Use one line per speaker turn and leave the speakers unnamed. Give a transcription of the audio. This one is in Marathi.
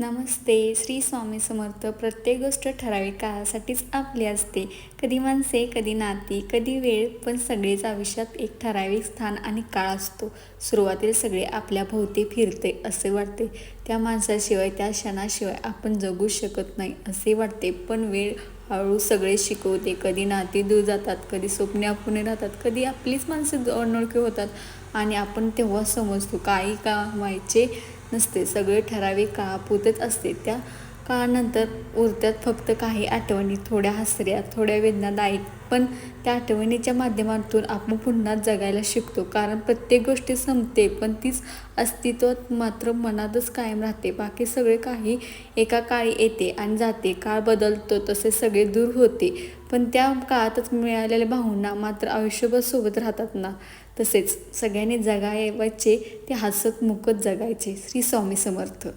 नमस्ते. श्री स्वामी समर्थ. प्रत्येक गोष्ट ठराविक काळासाठीच आपली असते. कधी माणसे, कधी नाती, कधी वेळ, पण सगळेच आयुष्यात एक ठराविक स्थान आणि काळ असतो. सुरुवातीला सगळे आपल्या भोवती फिरते असे वाटते. त्या माणसाशिवाय, त्या क्षणाशिवाय आपण जगू शकत नाही असे वाटते. पण वेळ हळूहळू सगळे शिकवते. कधी नाती दूर जातात, कधी स्वप्ने अपुरी राहतात, कधी आपलीच माणसं अनोळखी होतात आणि आपण तेव्हा समजतो काही व्हायचे नसते. सगळे ठराविक काळापुरतेच असते. त्या काळानंतर उरतात फक्त काही आठवणी, थोड्या हसऱ्या, थोड्या वेदनादायक. पण त्या आठवणीच्या माध्यमातून आपण पुन्हा जगायला शिकतो. कारण प्रत्येक गोष्टी संपते, पण तीच अस्तित्वात मात्र मनातच कायम राहते. बाकी सगळे काही एका काळी येते आणि जाते. काळ बदलतो तसे सगळे दूर होते, पण त्या काळातच मिळालेल्या भावना मात्र आयुष्यभर सोबत राहतात ना. तसेच सगळ्यांनी जगायचे ते हसत मुखत जगायचे. श्री स्वामी समर्थ.